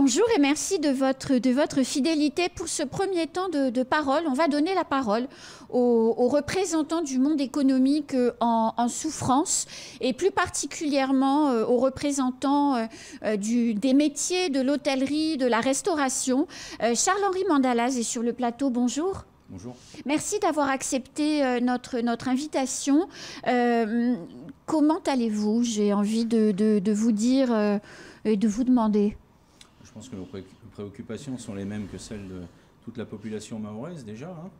bonjour et merci de votre fidélité pour ce premier temps de parole. On va donner la parole aux représentants du monde économique en souffrance et plus particulièrement aux représentants des métiers de l'hôtellerie, de la restauration. Charles-Henri Mandalaz est sur le plateau. Bonjour. Bonjour. Merci d'avoir accepté notre invitation. Comment allez-vous? J'ai envie de vous dire et de vous demander. Je pense que nos préoccupations sont les mêmes que celles de toute la population mahoraise déjà. Hein.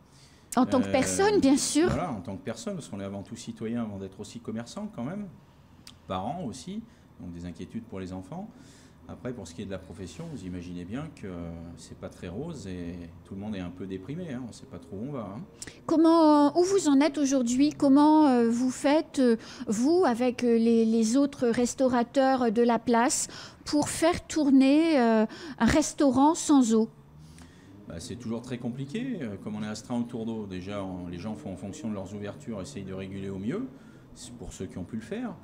En tant que personne, bien sûr. Voilà, en tant que personne, parce qu'on est avant tout citoyen avant d'être aussi commerçant quand même. Parents aussi, donc des inquiétudes pour les enfants. Après, pour ce qui est de la profession, vous imaginez bien que c'est pas très rose et tout le monde est un peu déprimé. Hein, on ne sait pas trop où on va. Hein. Où vous en êtes aujourd'hui? Comment vous faites, vous, avec les autres restaurateurs de la place, pour faire tourner un restaurant sans eau? C'est toujours très compliqué. Comme on est astreint autour d'eau, déjà, les gens font en fonction de leurs ouvertures, essayent de réguler au mieux, pour ceux qui ont pu le faire.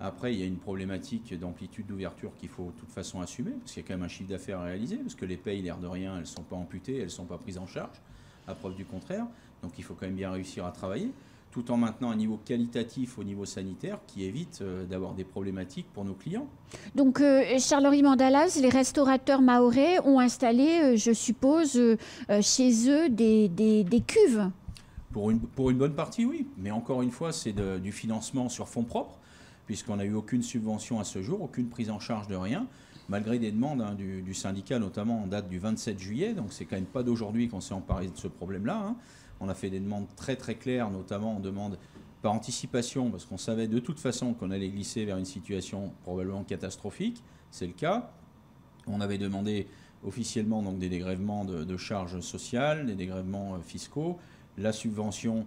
Après, il y a une problématique d'amplitude d'ouverture qu'il faut de toute façon assumer, parce qu'il y a quand même un chiffre d'affaires à réaliser, parce que les payes, l'air de rien, elles ne sont pas amputées, elles ne sont pas prises en charge, à preuve du contraire. Donc il faut quand même bien réussir à travailler, tout en maintenant un niveau qualitatif au niveau sanitaire qui évite d'avoir des problématiques pour nos clients. Donc, Charles-Henri Mandalaz, les restaurateurs mahorais ont installé, je suppose, chez eux des cuves. Pour une bonne partie, oui. Mais encore une fois, c'est du financement sur fonds propres, puisqu'on n'a eu aucune subvention à ce jour, aucune prise en charge de rien, malgré des demandes du syndicat, notamment en date du 27 juillet. Donc c'est quand même pas d'aujourd'hui qu'on s'est emparé de ce problème-là. Hein. On a fait des demandes très très claires, notamment en demande par anticipation, parce qu'on savait de toute façon qu'on allait glisser vers une situation probablement catastrophique. C'est le cas. On avait demandé officiellement donc, des dégrèvements de charges sociales, des dégrèvements fiscaux, la subvention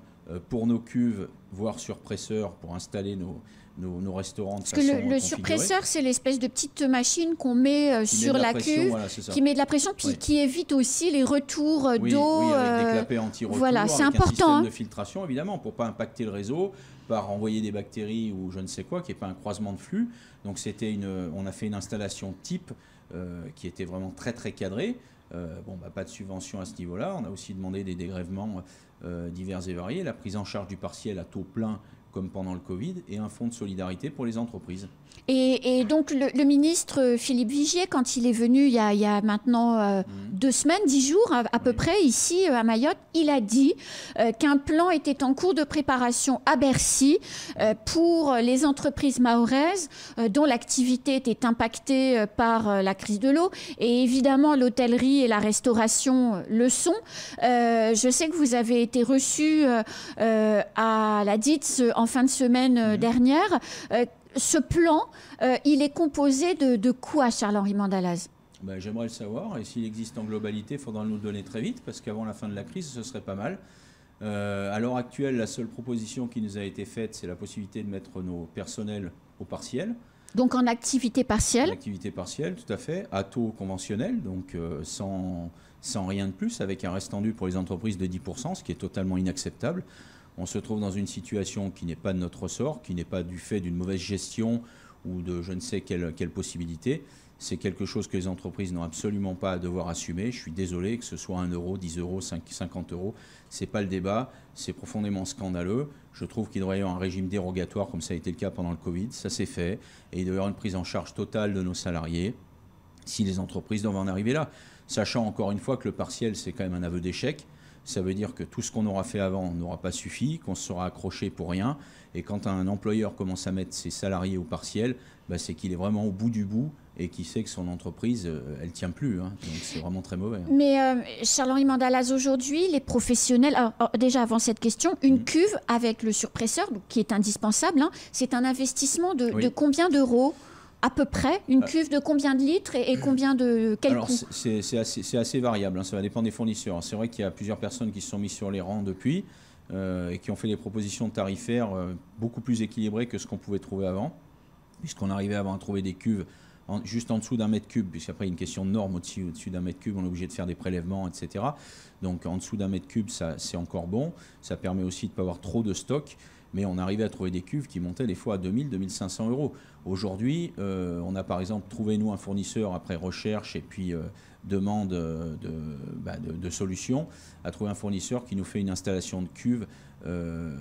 pour nos cuves, voire surpresseurs, pour installer nos restaurants de façon configurée. Parce que le configurée. Surpresseur, c'est l'espèce de petite machine qu'on met sur la cuve, voilà, qui met de la pression, puis qui évite aussi les retours d'eau. Oui, avec des clapets anti-retour, voilà, c'est avec important, un système de filtration, évidemment, pour ne pas impacter le réseau, par envoyer des bactéries ou je ne sais quoi, qui n'est pas un croisement de flux. Donc on a fait une installation type qui était vraiment très très cadrée. Pas de subvention à ce niveau-là. On a aussi demandé des dégrèvements divers et variés, la prise en charge du partiel à taux plein comme pendant le Covid, et un fonds de solidarité pour les entreprises. Et donc le ministre Philippe Vigier, quand il est venu il y a maintenant 2 semaines, 10 jours à peu près, ici à Mayotte, il a dit qu'un plan était en cours de préparation à Bercy pour les entreprises mahoraises dont l'activité était impactée par la crise de l'eau. Et évidemment, l'hôtellerie et la restauration le sont. Je sais que vous avez été reçu à la DITS en fin de semaine dernière. Ce plan, il est composé de quoi, Charles-Henri Mandalaz? J'aimerais le savoir, et s'il existe en globalité, il faudra nous le donner très vite, parce qu'avant la fin de la crise, ce serait pas mal. À l'heure actuelle, la seule proposition qui nous a été faite, c'est la possibilité de mettre nos personnels au partiel. Donc en activité partielle? En activité partielle, tout à fait, à taux conventionnel, donc sans rien de plus, avec un reste tendu pour les entreprises de 10%, ce qui est totalement inacceptable. On se trouve dans une situation qui n'est pas de notre ressort, qui n'est pas du fait d'une mauvaise gestion ou de je ne sais quelle possibilité. C'est quelque chose que les entreprises n'ont absolument pas à devoir assumer. Je suis désolé que ce soit 1 euro, 10 euros, 50 euros. Ce n'est pas le débat, c'est profondément scandaleux. Je trouve qu'il devrait y avoir un régime dérogatoire, comme ça a été le cas pendant le Covid. Ça s'est fait. Et il doit y avoir une prise en charge totale de nos salariés si les entreprises doivent en arriver là. Sachant encore une fois que le partiel, c'est quand même un aveu d'échec. Ça veut dire que tout ce qu'on aura fait avant n'aura pas suffi, qu'on se sera accroché pour rien. Et quand un employeur commence à mettre ses salariés au partiel, c'est qu'il est vraiment au bout du bout et qu'il sait que son entreprise, elle ne tient plus. Hein. Donc c'est vraiment très mauvais. Hein. Mais Charles-Henri Mandalaz, aujourd'hui, les professionnels... Alors, déjà, avant cette question, une cuve avec le surpresseur, qui est indispensable, hein, c'est un investissement de combien d'euros à peu près? Une cuve de combien de litres et combien de... Quel coût? C'est assez variable, hein, ça va dépendre des fournisseurs. C'est vrai qu'il y a plusieurs personnes qui se sont mises sur les rangs depuis et qui ont fait des propositions tarifaires beaucoup plus équilibrées que ce qu'on pouvait trouver avant, puisqu'on arrivait avant à trouver des cuves juste en dessous d'un mètre cube, puisqu'après il y a une question de norme au-dessus d'un mètre cube, on est obligé de faire des prélèvements, etc. Donc en dessous d'un mètre cube, c'est encore bon. Ça permet aussi de ne pas avoir trop de stock. mais on arrivait à trouver des cuves qui montaient des fois à 2000, 2500 euros. Aujourd'hui, on a par exemple trouvé, nous, un fournisseur, après recherche et puis demande de solutions, à trouver un fournisseur qui nous fait une installation de cuve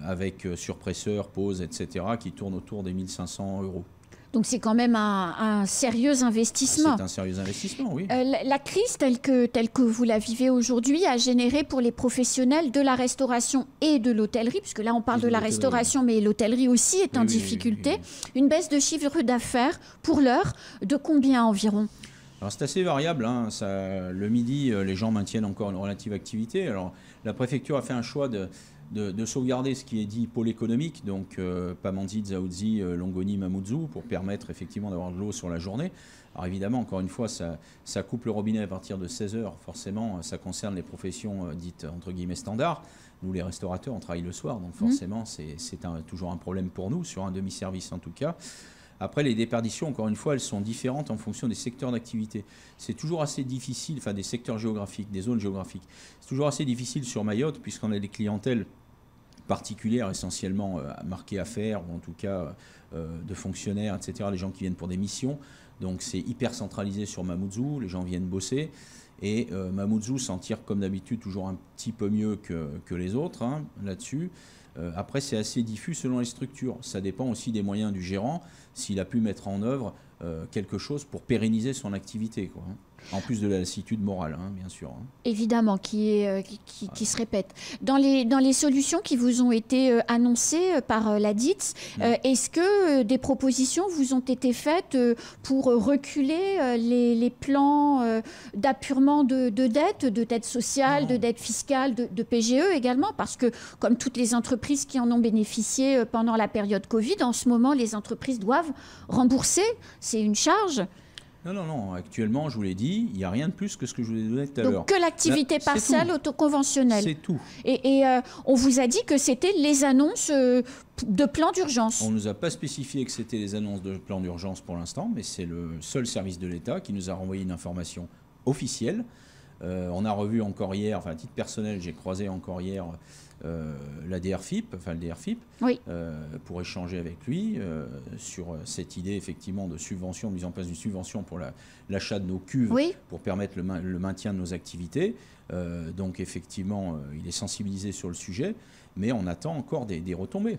avec surpresseur, pose, etc., qui tourne autour des 1500 euros. Donc c'est quand même un sérieux investissement. C'est un sérieux investissement, oui. La crise telle que vous la vivez aujourd'hui a généré pour les professionnels de la restauration et de l'hôtellerie, puisque là on parle de la restauration, mais l'hôtellerie aussi est en difficulté, une baisse de chiffre d'affaires pour l'heure de combien environ ? Alors c'est assez variable, hein. Le midi, les gens maintiennent encore une relative activité. Alors la préfecture a fait un choix de sauvegarder ce qui est dit pôle économique, donc Pamandzi, Dzaoudzi, Longoni, Mamoudzou, pour permettre effectivement d'avoir de l'eau sur la journée. Alors évidemment, encore une fois, ça coupe le robinet à partir de 16h. Forcément, ça concerne les professions dites entre guillemets standards. Nous, les restaurateurs, on travaille le soir, donc forcément, c'est toujours un problème pour nous, sur un demi-service en tout cas. Après, les déperditions, encore une fois, elles sont différentes en fonction des secteurs d'activité. C'est toujours assez difficile, enfin des secteurs géographiques, des zones géographiques. C'est toujours assez difficile sur Mayotte, puisqu'on a des clientèles particulières, essentiellement marquées affaires, ou en tout cas de fonctionnaires, etc., les gens qui viennent pour des missions. Donc c'est hyper centralisé sur Mamoudzou, les gens viennent bosser. Et Mamoudzou s'en tire comme d'habitude toujours un petit peu mieux que les autres là-dessus. Après, c'est assez diffus selon les structures. Ça dépend aussi des moyens du gérant, s'il a pu mettre en œuvre quelque chose pour pérenniser son activité, quoi. En plus de la lassitude morale, bien sûr. Évidemment, qui se répète. Dans les solutions qui vous ont été annoncées par la DITS, est-ce que des propositions vous ont été faites pour reculer les plans d'appurement de dettes sociales, de dettes fiscales, de PGE également? Parce que, comme toutes les entreprises qui en ont bénéficié pendant la période Covid, en ce moment, les entreprises doivent rembourser. C'est une charge. Non. Actuellement, je vous l'ai dit, il n'y a rien de plus que ce que je vous ai donné tout à l'heure. Donc que l'activité partielle autoconventionnelle. C'est tout. Et on vous a dit que c'était les annonces de plan d'urgence. On ne nous a pas spécifié que c'était les annonces de plan d'urgence pour l'instant, mais c'est le seul service de l'État qui nous a renvoyé une information officielle. On a revu encore hier, enfin à titre personnel, j'ai croisé encore hier le DRFiP, oui. Pour échanger avec lui sur cette idée effectivement de subvention, de mise en place d'une subvention pour l'achat de nos cuves, oui, pour permettre le maintien de nos activités. Donc effectivement, il est sensibilisé sur le sujet, mais on attend encore des retombées.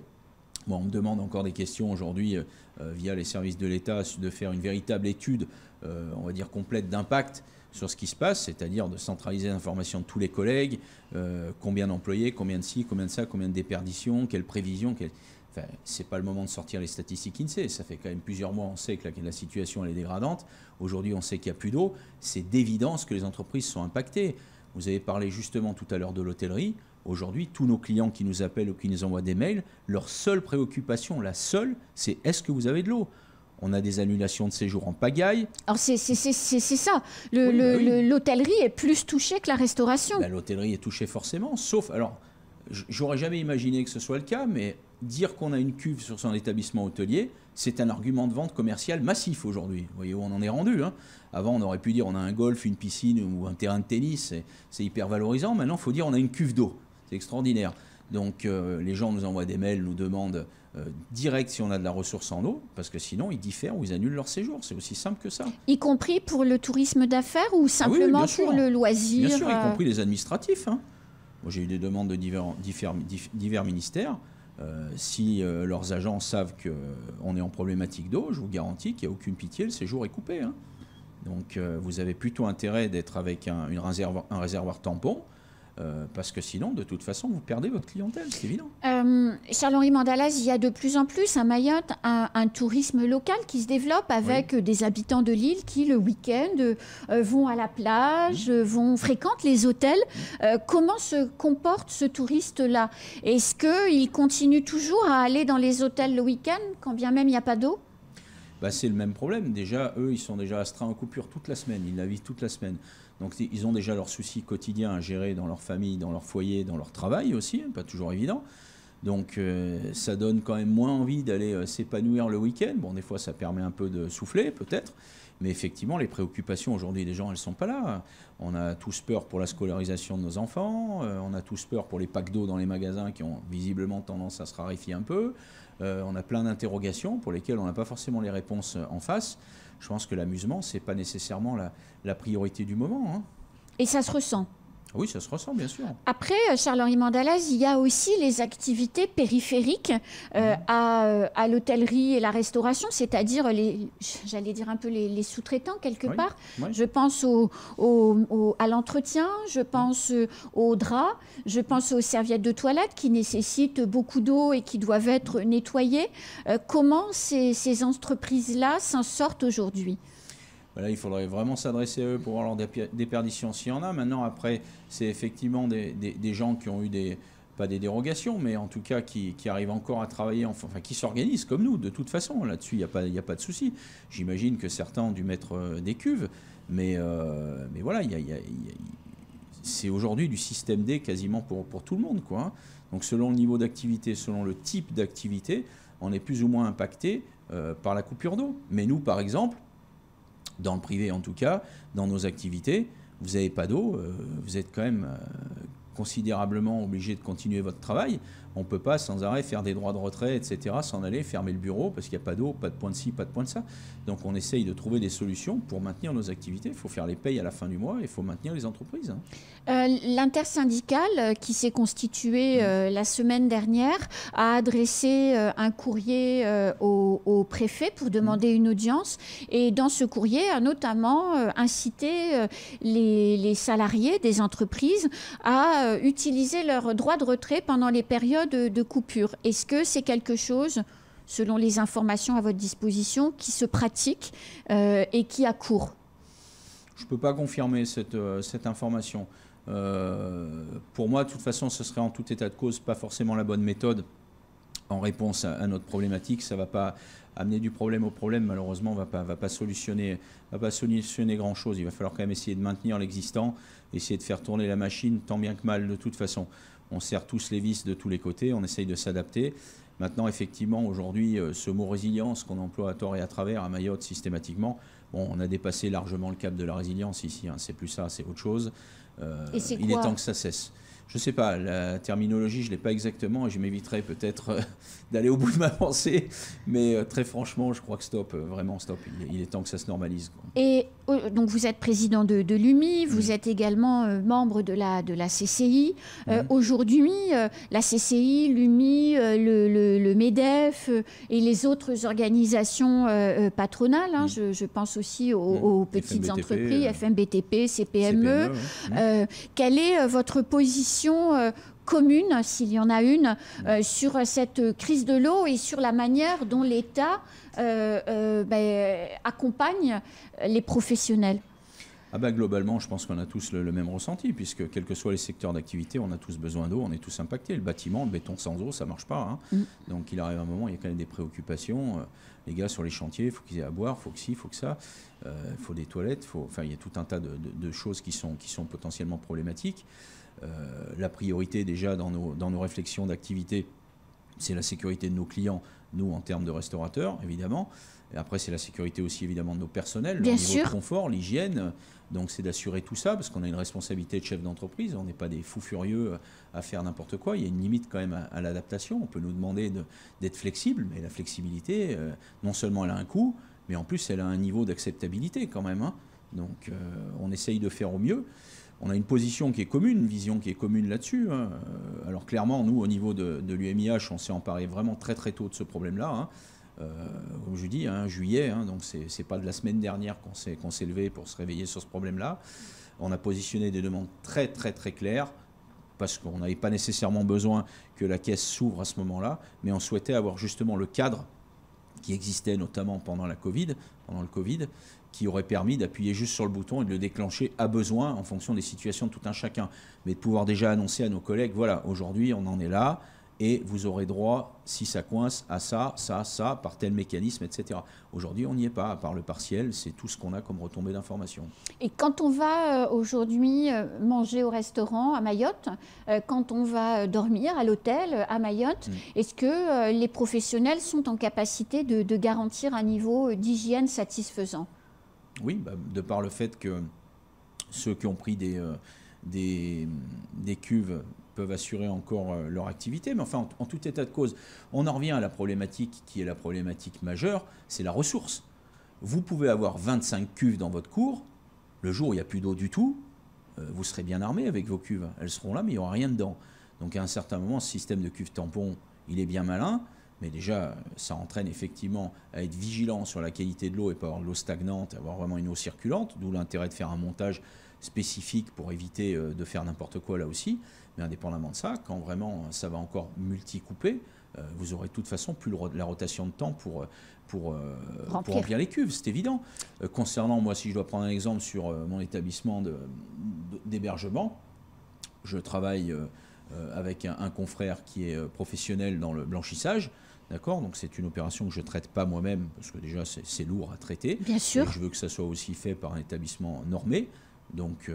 Bon, on me demande encore des questions aujourd'hui via les services de l'État de faire une véritable étude, on va dire complète d'impact sur ce qui se passe, c'est-à-dire de centraliser l'information de tous les collègues, combien d'employés, combien de ci, combien de ça, combien de déperditions, quelles prévisions. Enfin, ce n'est pas le moment de sortir les statistiques INSEE. Ça fait quand même plusieurs mois, on sait que la situation elle est dégradante. Aujourd'hui, on sait qu'il n'y a plus d'eau. C'est d'évidence que les entreprises sont impactées. Vous avez parlé justement tout à l'heure de l'hôtellerie. Aujourd'hui, tous nos clients qui nous appellent ou qui nous envoient des mails, leur seule préoccupation, la seule, c'est est-ce que vous avez de l'eau ? On a des annulations de séjour en pagaille. Alors c'est ça. L'hôtellerie est plus touchée que la restauration. L'hôtellerie est touchée forcément, sauf... Alors, j'aurais jamais imaginé que ce soit le cas, mais dire qu'on a une cuve sur son établissement hôtelier, c'est un argument de vente commercial massif aujourd'hui. Vous voyez où on en est rendu. Avant, on aurait pu dire on a un golf, une piscine ou un terrain de tennis, c'est hyper valorisant. Maintenant, il faut dire on a une cuve d'eau. C'est extraordinaire. Donc, les gens nous envoient des mails, nous demandent... direct si on a de la ressource en eau, parce que sinon ils diffèrent ou ils annulent leur séjour. C'est aussi simple que ça. Y compris pour le tourisme d'affaires ou simplement pour le loisir? Bien sûr, y compris les administratifs. Moi, j'ai eu des demandes de divers ministères. Si leurs agents savent qu'on est en problématique d'eau, je vous garantis qu'il n'y a aucune pitié, le séjour est coupé. Donc vous avez plutôt intérêt d'être avec un réservoir tampon. Parce que sinon, de toute façon, vous perdez votre clientèle, c'est évident. Charles-Henri Mandalaz, il y a de plus en plus à Mayotte un tourisme local qui se développe avec des habitants de l'île qui, le week-end, vont à la plage, fréquentent les hôtels. Comment se comporte ce touriste-là? Est-ce qu'il continue toujours à aller dans les hôtels le week-end, quand bien même il n'y a pas d'eau? C'est le même problème. Déjà, eux, ils sont déjà astreints en coupure toute la semaine. Ils la vivent toute la semaine. Donc, ils ont déjà leurs soucis quotidiens à gérer dans leur famille, dans leur foyer, dans leur travail aussi, pas toujours évident. Donc ça donne quand même moins envie d'aller s'épanouir le week-end. Bon, des fois ça permet un peu de souffler peut-être, mais effectivement les préoccupations aujourd'hui des gens, elles ne sont pas là. On a tous peur pour la scolarisation de nos enfants, on a tous peur pour les packs d'eau dans les magasins qui ont visiblement tendance à se raréfier un peu. On a plein d'interrogations pour lesquelles on n'a pas forcément les réponses en face. Je pense que l'amusement, ce n'est pas nécessairement la priorité du moment, hein. Et ça se ressent. Oui, ça se ressent, bien sûr. Après, Charles-Henri Mandalaz, il y a aussi les activités périphériques à l'hôtellerie et la restauration, c'est-à-dire, j'allais dire un peu les sous-traitants quelque part. Oui. Je pense à l'entretien, je pense aux draps, je pense aux serviettes de toilette qui nécessitent beaucoup d'eau et qui doivent être nettoyées. Comment ces entreprises-là s'en sortent aujourd'hui ? Là, il faudrait vraiment s'adresser à eux pour voir leur déperdition s'il y en a. Maintenant, après, c'est effectivement des gens qui ont eu pas des dérogations, mais en tout cas qui arrivent encore à travailler, enfin qui s'organisent comme nous, de toute façon. Là-dessus, il n'y a pas de souci. J'imagine que certains ont dû mettre des cuves, mais voilà, c'est aujourd'hui du système D quasiment pour tout le monde, quoi. Donc selon le niveau d'activité, selon le type d'activité, on est plus ou moins impacté par la coupure d'eau. Mais nous, par exemple, dans le privé en tout cas, dans nos activités, vous n'avez pas d'eau, vous êtes quand même considérablement obligé de continuer votre travail. On ne peut pas sans arrêt faire des droits de retrait, etc., s'en aller, fermer le bureau parce qu'il n'y a pas d'eau, pas de point de ci, pas de point de ça. Donc on essaye de trouver des solutions pour maintenir nos activités. Il faut faire les payes à la fin du mois et il faut maintenir les entreprises. L'intersyndicale qui s'est constituée la semaine dernière a adressé un courrier au préfet pour demander une audience. Et dans ce courrier a notamment incité les salariés des entreprises à utiliser leur droit de retrait pendant les périodes de coupure. Est-ce que c'est quelque chose, selon les informations à votre disposition, qui se pratique et qui a cours ? Je ne peux pas confirmer cette information. Pour moi, de toute façon, ce serait en tout état de cause pas forcément la bonne méthode en réponse à notre problématique. Ça ne va pas amener du problème au problème. Malheureusement, on ne va pas solutionner grand-chose. Il va falloir quand même essayer de maintenir l'existant, essayer de faire tourner la machine tant bien que mal de toute façon. On serre tous les vis de tous les côtés, on essaye de s'adapter. Maintenant, effectivement, aujourd'hui, ce mot résilience qu'on emploie à tort et à travers à Mayotte systématiquement, bon, on a dépassé largement le cap de la résilience ici, hein. C'est plus ça, c'est autre chose. Il est temps que ça cesse. Je ne sais pas, la terminologie, je ne l'ai pas exactement et je m'éviterai peut-être d'aller au bout de ma pensée. Mais très franchement, je crois que stop, vraiment stop. Il est temps que ça se normalise, quoi. Et donc vous êtes président de l'UMI, vous êtes également membre de la CCI. Aujourd'hui, la CCI, l'UMI, le MEDEF et les autres organisations patronales, hein, je pense aussi aux petites entreprises, FMBTP, CPME. Quelle est votre position commune, s'il y en a une, sur cette crise de l'eau et sur la manière dont l'État accompagne les professionnels? Globalement, je pense qu'on a tous le même ressenti, puisque quels que soient les secteurs d'activité, on a tous besoin d'eau, on est tous impactés. Le bâtiment, le béton sans eau, ça ne marche pas, hein. Donc il arrive un moment, il y a quand même des préoccupations. Les gars sur les chantiers, il faut qu'ils aient à boire, il faut que ci, il faut que ça, il faut des toilettes, il y a tout un tas de choses qui sont potentiellement problématiques. La priorité déjà dans nos réflexions d'activité, c'est la sécurité de nos clients, nous en termes de restaurateurs évidemment, et après c'est la sécurité aussi évidemment de nos personnels, le niveau de confort, l'hygiène, donc c'est d'assurer tout ça parce qu'on a une responsabilité de chef d'entreprise, on n'est pas des fous furieux à faire n'importe quoi, il y a une limite quand même à l'adaptation, on peut nous demander d'être flexible, mais la flexibilité, non seulement elle a un coût, mais en plus elle a un niveau d'acceptabilité quand même, hein. Donc on essaye de faire au mieux. On a une position qui est commune, une vision qui est commune là-dessus, hein. Alors clairement, nous, au niveau de l'UMIH, on s'est emparé vraiment très très tôt de ce problème-là, hein. Comme je dis, hein, juillet, hein, donc c'est pas de la semaine dernière qu'on s'est levé pour se réveiller sur ce problème-là. On a positionné des demandes très très très claires, parce qu'on n'avait pas nécessairement besoin que la caisse s'ouvre à ce moment-là, mais on souhaitait avoir justement le cadre qui existait notamment pendant le Covid, qui aurait permis d'appuyer juste sur le bouton et de le déclencher à besoin en fonction des situations de tout un chacun. Mais de pouvoir déjà annoncer à nos collègues, voilà, aujourd'hui on en est là, et vous aurez droit, si ça coince, à ça, par tel mécanisme, etc. Aujourd'hui, on n'y est pas, à part le partiel, c'est tout ce qu'on a comme retombée d'informations. Et quand on va aujourd'hui manger au restaurant à Mayotte, quand on va dormir à l'hôtel à Mayotte, est-ce que les professionnels sont en capacité de garantir un niveau d'hygiène satisfaisant? Oui, de par le fait que ceux qui ont pris des cuves peuvent assurer encore leur activité. Mais enfin, en tout état de cause, on en revient à la problématique qui est la problématique majeure, c'est la ressource. Vous pouvez avoir 25 cuves dans votre cour, le jour où il n'y a plus d'eau du tout, vous serez bien armé avec vos cuves. Elles seront là, mais il n'y aura rien dedans. Donc à un certain moment, ce système de cuves tampons, il est bien malin, mais déjà, ça entraîne effectivement à être vigilant sur la qualité de l'eau et pas avoir de l'eau stagnante, avoir vraiment une eau circulante, d'où l'intérêt de faire un montage spécifique pour éviter de faire n'importe quoi là aussi. Mais indépendamment de ça, quand vraiment ça va encore multi-couper, vous aurez de toute façon plus la rotation de temps pour remplir les cuves, c'est évident. Concernant, moi, si je dois prendre un exemple sur mon établissement d'hébergement, je travaille avec un confrère qui est professionnel dans le blanchissage. D'accord, donc c'est une opération que je ne traite pas moi-même, parce que déjà c'est lourd à traiter. Bien sûr. Et je veux que ça soit aussi fait par un établissement normé. Donc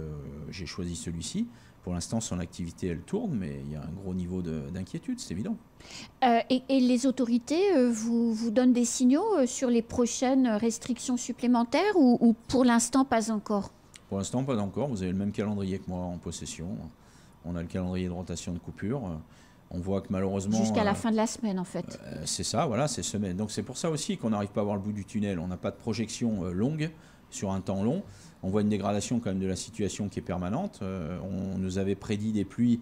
j'ai choisi celui-ci. Pour l'instant, son activité, elle tourne, mais il y a un gros niveau d'inquiétude, c'est évident. Et les autorités vous donnent des signaux sur les prochaines restrictions supplémentaires ou pour l'instant pas encore? Pour l'instant, pas encore. Vous avez le même calendrier que moi en possession. On a le calendrier de rotation de coupure. On voit que malheureusement... Jusqu'à la fin de la semaine, en fait. C'est ça, voilà, c'est semaine. Donc c'est pour ça aussi qu'on n'arrive pas à voir le bout du tunnel. On n'a pas de projection longue, sur un temps long. On voit une dégradation quand même de la situation qui est permanente. On nous avait prédit des pluies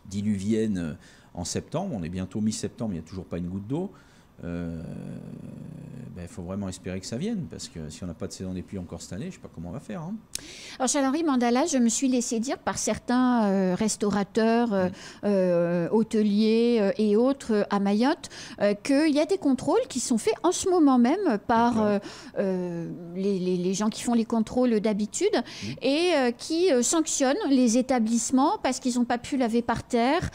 diluviennes en septembre. On est bientôt mi-septembre, il n'y a toujours pas une goutte d'eau. Il faut vraiment espérer que ça vienne, parce que si on n'a pas de saison des pluies encore cette année, je ne sais pas comment on va faire. Hein. Alors, Charles-Henri Mandala, je me suis laissé dire par certains restaurateurs, hôteliers et autres à Mayotte qu'il y a des contrôles qui sont faits en ce moment même par les gens qui font les contrôles d'habitude et qui sanctionnent les établissements parce qu'ils n'ont pas pu laver par terre,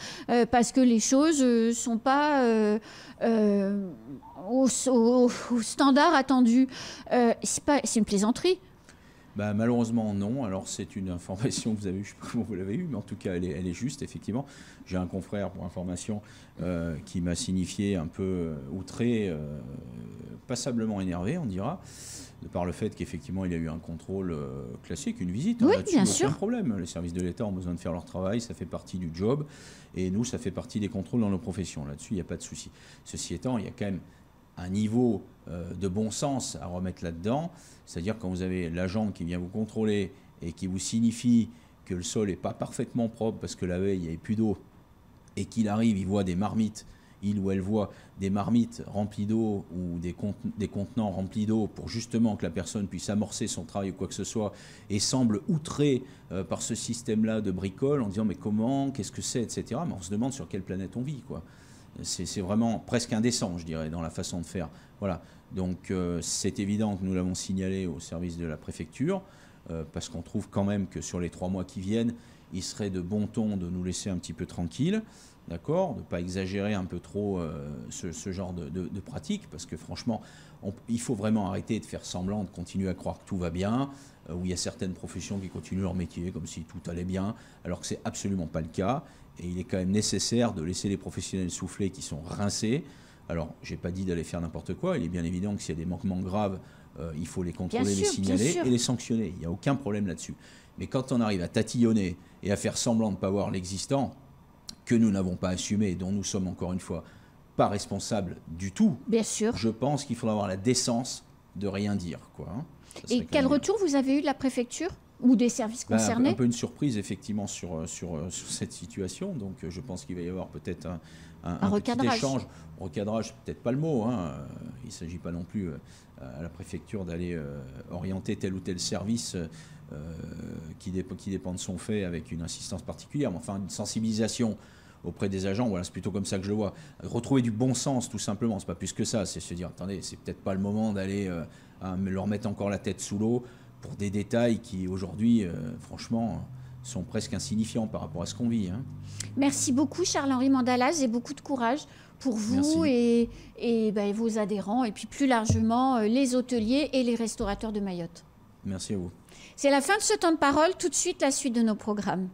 parce que les choses ne sont pas... au standard attendu. C'est une plaisanterie. Malheureusement, non. Alors, c'est une information que vous avez eue, je ne sais pas comment vous l'avez eue, mais en tout cas, elle est juste, effectivement. J'ai un confrère, pour information, qui m'a signifié un peu outré, passablement énervé, on dira, de par le fait qu'effectivement, il y a eu un contrôle classique, une visite. Oui, bien sûr. Aucun problème. Les services de l'État ont besoin de faire leur travail, ça fait partie du job. Et nous, ça fait partie des contrôles dans nos professions. Là-dessus, il n'y a pas de souci. Ceci étant, il y a quand même un niveau de bon sens à remettre là-dedans. C'est-à-dire quand vous avez l'agent qui vient vous contrôler et qui vous signifie que le sol n'est pas parfaitement propre parce que la veille, il n'y avait plus d'eau, et qu'il arrive, il voit des marmites, il ou elle voit des marmites remplies d'eau ou des contenants remplis d'eau pour justement que la personne puisse amorcer son travail ou quoi que ce soit, et semble outré par ce système-là de bricole en disant mais comment, qu'est-ce que c'est, etc. Mais on se demande sur quelle planète on vit, quoi. C'est vraiment presque indécent, je dirais, dans la façon de faire. Voilà. Donc c'est évident que nous l'avons signalé au service de la préfecture, parce qu'on trouve quand même que sur les 3 mois qui viennent, il serait de bon ton de nous laisser un petit peu tranquilles, d'accord, de ne pas exagérer un peu trop ce genre de pratique, parce que franchement, il faut vraiment arrêter de faire semblant de continuer à croire que tout va bien, où il y a certaines professions qui continuent leur métier comme si tout allait bien, alors que ce n'est absolument pas le cas. Et il est quand même nécessaire de laisser les professionnels souffler qui sont rincés. Alors, je n'ai pas dit d'aller faire n'importe quoi. Il est bien évident que s'il y a des manquements graves, il faut les contrôler, les signaler et les sanctionner. Il n'y a aucun problème là-dessus. Mais quand on arrive à tatillonner et à faire semblant de ne pas voir l'existant, que nous n'avons pas assumé et dont nous sommes encore une fois pas responsables du tout, bien sûr, je pense qu'il faudra avoir la décence de rien dire, quoi. Hein. Et quel retour vous avez eu de la préfecture ou des services concernés? Un peu une surprise, effectivement, sur cette situation. Donc, je pense qu'il va y avoir peut-être un petit échange. Recadrage, peut-être pas le mot. Hein. Il ne s'agit pas non plus à la préfecture d'aller orienter tel ou tel service qui dépend de son fait avec une insistance particulière. Mais enfin, une sensibilisation auprès des agents, voilà, c'est plutôt comme ça que je le vois. Retrouver du bon sens, tout simplement. C'est pas plus que ça. C'est se dire, attendez, c'est peut-être pas le moment d'aller leur mettre encore la tête sous l'eau pour des détails qui, aujourd'hui, franchement, sont presque insignifiants par rapport à ce qu'on vit. Hein. Merci beaucoup Charles-Henri Mandalaz et beaucoup de courage pour vous et vos adhérents et puis plus largement les hôteliers et les restaurateurs de Mayotte. Merci à vous. C'est la fin de ce temps de parole. Tout de suite, la suite de nos programmes.